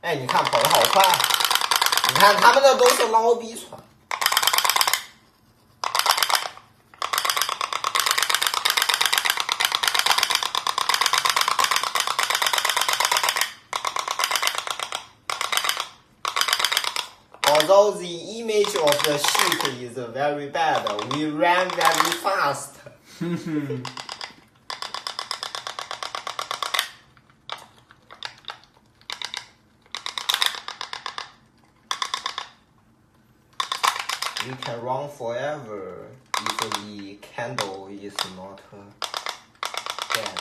哎，你看跑得好快，你看他们的都是老逼船。Although the image of the ship is very bad, we ran very fast. We can run forever if the candle is not dead.